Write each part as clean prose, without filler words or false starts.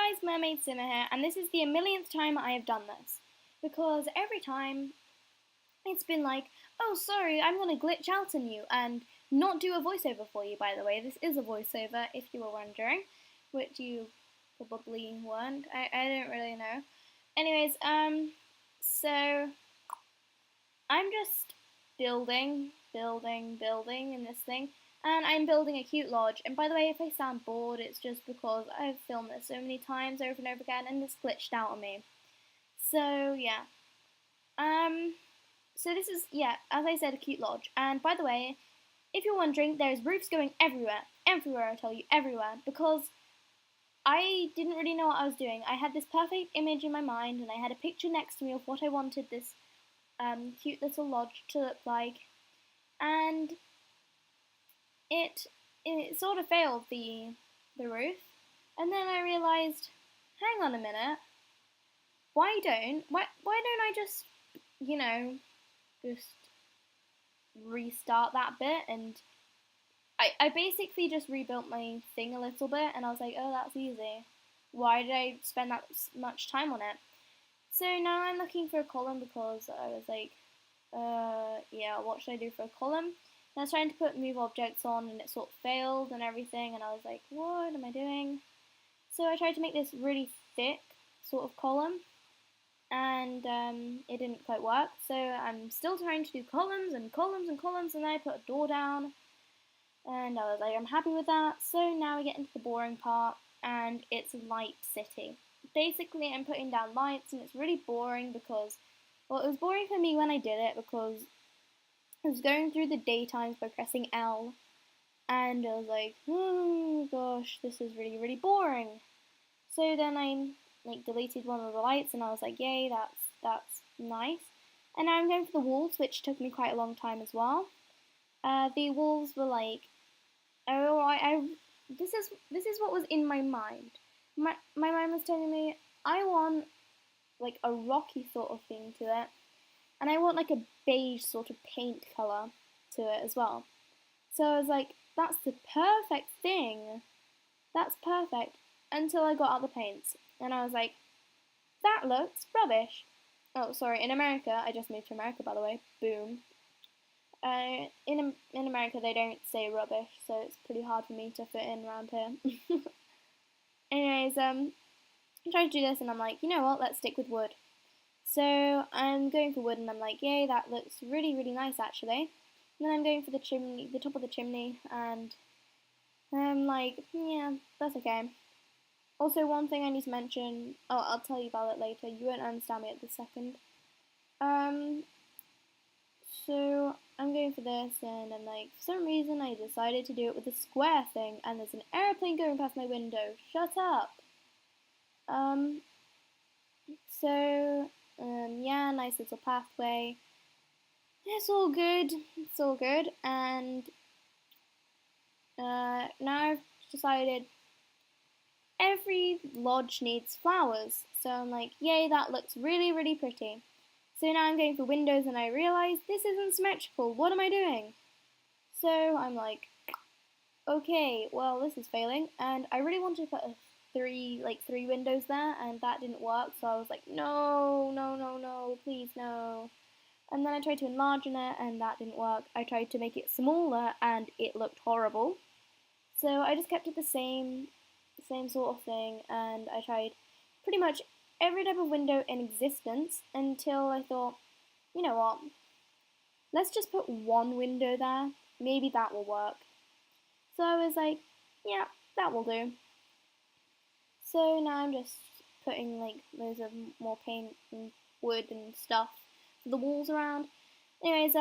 guys, Mermaid Simmer here, and this is the millionth time I have done this. Because every time it's been like, oh sorry, I'm gonna glitch out on you and not do a voiceover for you, by the way. This is a voiceover, if you were wondering, which you probably weren't. I don't really know. Anyways, so I'm just building in this thing. And I'm building a cute lodge. And by the way, if I sound bored, it's just because I've filmed this so many times over and over again and it's glitched out on me. So, yeah. So this is, yeah, as I said, a cute lodge. And by the way, if you're wondering, there's roofs going everywhere. Everywhere, I tell you, everywhere. Because I didn't really know what I was doing. I had this perfect image in my mind and I had a picture next to me of what I wanted this cute little lodge to look like. And it sort of failed the roof, and then I realised, hang on a minute, why don't I just just restart that bit? And I basically just rebuilt my thing a little bit, and I was like, oh, that's easy. Why did I spend that much time on it? So now I'm looking for a column because I was like, yeah, what should I do for a column? And I was trying to put move objects on and it sort of failed and everything, and I was like, what am I doing? So I tried to make this really thick sort of column, and it didn't quite work. So I'm still trying to do columns and columns and columns, and then I put a door down, and I was like, I'm happy with that. So now we get into the boring part, and it's Light City. Basically, I'm putting down lights, and it's really boring because, well, it was boring for me when I did it because I was going through the daytimes by pressing L, and I was like, oh gosh, this is really, really boring. So then I deleted one of the lights, and I was like, yay, that's nice. And now I'm going for the walls, which took me quite a long time as well. The walls were like, oh, this is what was in my mind. My mind was telling me I want like a rocky sort of thing to it. And I want like a beige sort of paint colour to it as well. So I was like, that's the perfect thing. That's perfect. Until I got out the paints. And I was like, that looks rubbish. Oh, sorry, in America, I just moved to America, by the way. Boom. In America, they don't say rubbish, so it's pretty hard for me to fit in around here. Anyways, I tried to do this, and I'm like, you know what, let's stick with wood. So I'm going for wood, and I'm like, yay, that looks really, really nice, actually. And then I'm going for the chimney, the top of the chimney, and I'm like, yeah, that's okay. Also, one thing I need to mention, oh, I'll tell you about it later, you won't understand me at this second. So I'm going for this, and I'm like, for some reason I decided to do it with a square thing, and there's an airplane going past my window. Shut up! Yeah, nice little pathway. It's all good. It's all good. And now I've decided every lodge needs flowers. So I'm like, yay, that looks really, really pretty. So now I'm going for windows, and I realise this isn't symmetrical. What am I doing? So I'm like, okay, well, this is failing. And I really wanted to put three windows there, and that didn't work. So I was like, no, no, no, no, please, no. And then I tried to enlarge it, and that didn't work. I tried to make it smaller, and it looked horrible. So I just kept it the same sort of thing, and I tried pretty much every type of window in existence until I thought, you know what, let's just put one window there. Maybe that will work. So I was like, yeah, that will do. So now I'm just putting like loads of more paint and wood and stuff for the walls around. Anyways,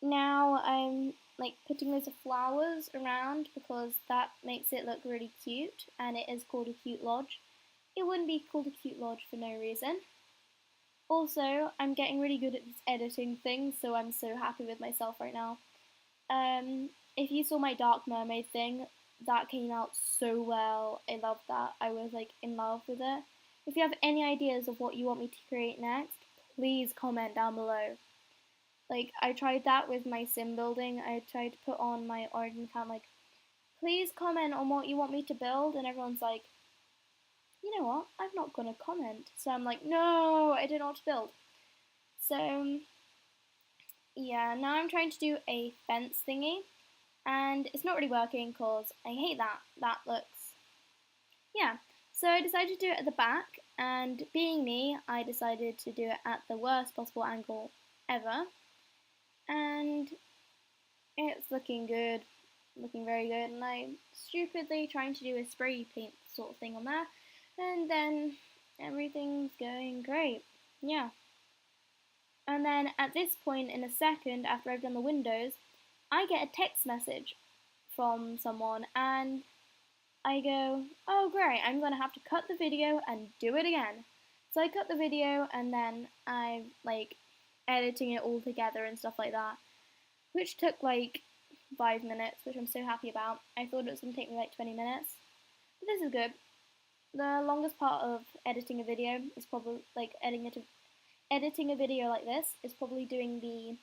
now I'm like putting loads of flowers around because that makes it look really cute, and it is called a cute lodge. It wouldn't be called a cute lodge for no reason. Also, I'm getting really good at this editing thing, so I'm so happy with myself right now. If you saw my Dark Mermaid thing, that came out so well. I loved that. I was like in love with it. If you have any ideas of what you want me to create next, please comment down below. Like, I tried that with my sim building. I tried to put on my Origin account, like, please comment on what you want me to build, and everyone's like, you know what, I'm not going to comment. So I'm like, no, I don't know what to build. So, yeah, now I'm trying to do a fence thingy, and it's not really working because I hate that. That looks, yeah. So I decided to do it at the back, and being me, I decided to do it at the worst possible angle ever. And it's looking good, looking very good, and I'm stupidly trying to do a spray paint sort of thing on there, and then everything's going great. Yeah. And then at this point, in a second, after I've done the windows, I get a text message from someone, and I go, oh great, I'm going to have to cut the video and do it again. So I cut the video, and then I'm like editing it all together and stuff like that, which took like 5 minutes, which I'm so happy about. I thought it was going to take me like 20 minutes, but this is good. The longest part of editing a video is probably like editing a video like this is probably doing the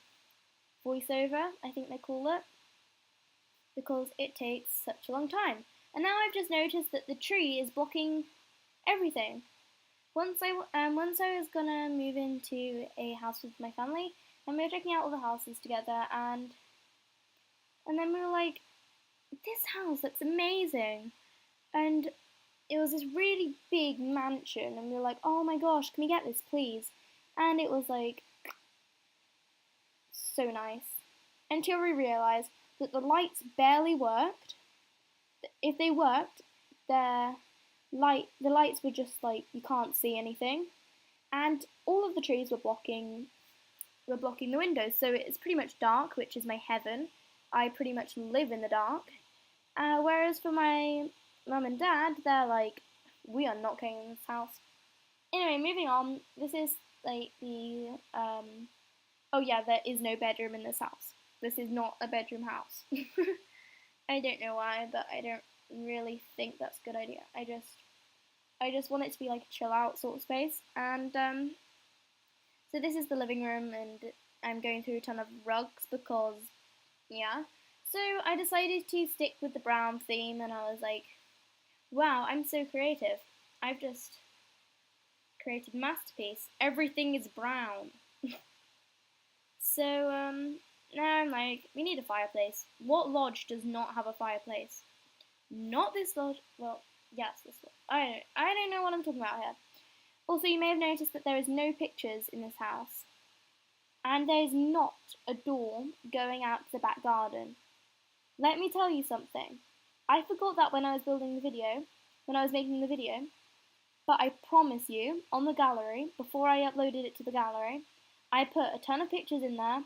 voiceover, I think they call it, because it takes such a long time. And now I've just noticed that the tree is blocking everything. Once I was gonna move into a house with my family, and we were checking out all the houses together, and then we were like, this house looks amazing, and it was this really big mansion, and we were like, oh my gosh, can we get this please? And it was like so nice, until we realised that the lights barely worked. If they worked, the lights were just like you can't see anything, and all of the trees were blocking the windows, so it's pretty much dark, which is my heaven. I pretty much live in the dark. Whereas for my mum and dad, they're like, we are not going in this house. Anyway, moving on. This is like the oh yeah, there is no bedroom in this house. This is not a bedroom house. I don't know why, but I don't really think that's a good idea. I just want it to be like a chill out sort of space. And so this is the living room, and I'm going through a ton of rugs because, yeah. So I decided to stick with the brown theme, and I was like, wow, I'm so creative. I've just created a masterpiece. Everything is brown. So now I'm like, we need a fireplace. What lodge does not have a fireplace? Not this lodge. Well, yes, this lodge. I don't know what I'm talking about here. Also, you may have noticed that there is no pictures in this house, and there is not a door going out to the back garden. Let me tell you something. I forgot that when I was making the video, but I promise you, on the gallery, before I uploaded it to the gallery, I put a ton of pictures in there,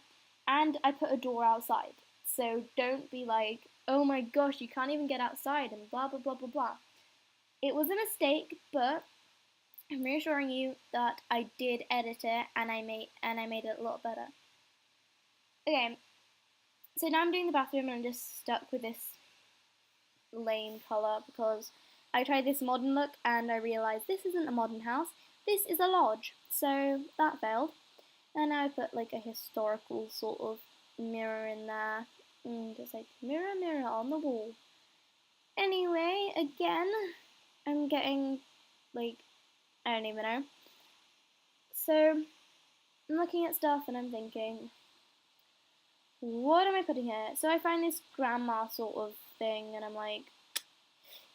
and I put a door outside. So don't be like, oh my gosh, you can't even get outside, and blah blah blah blah blah. It was a mistake, but I'm reassuring you that I did edit it, and I made it a lot better. Okay, so now I'm doing the bathroom, and I'm just stuck with this lame colour because I tried this modern look and I realised this isn't a modern house, this is a lodge, so that failed. And now I put like a historical sort of mirror in there, and just like mirror, mirror on the wall. Anyway, again, I'm getting like, I don't even know. So I'm looking at stuff and I'm thinking, what am I putting here? So I find this grandma sort of thing, and I'm like,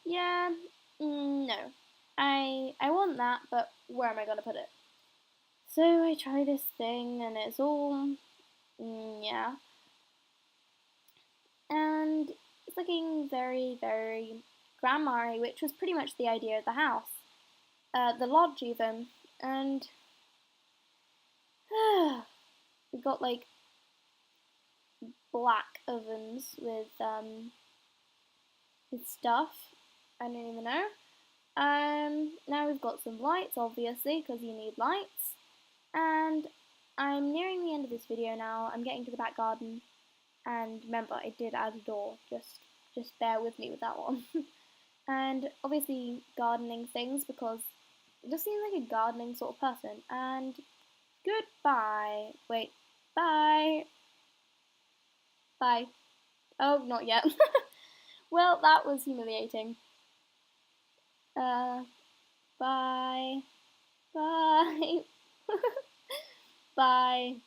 yeah, no. I want that, but where am I going to put it? So I try this thing, and it's all, yeah. And it's looking very, very grandma-y, which was pretty much the idea of the house. The lodge, even. And we got, like, black ovens with stuff. I don't even know. Now we've got some lights, obviously, because you need lights. And I'm nearing the end of this video now. I'm getting to the back garden. And remember, I did add a door. Just bear with me with that one. And obviously gardening things, because it just seems like a gardening sort of person. And goodbye. Wait, bye. Bye. Oh, not yet. Well, that was humiliating. Bye. Bye. Bye.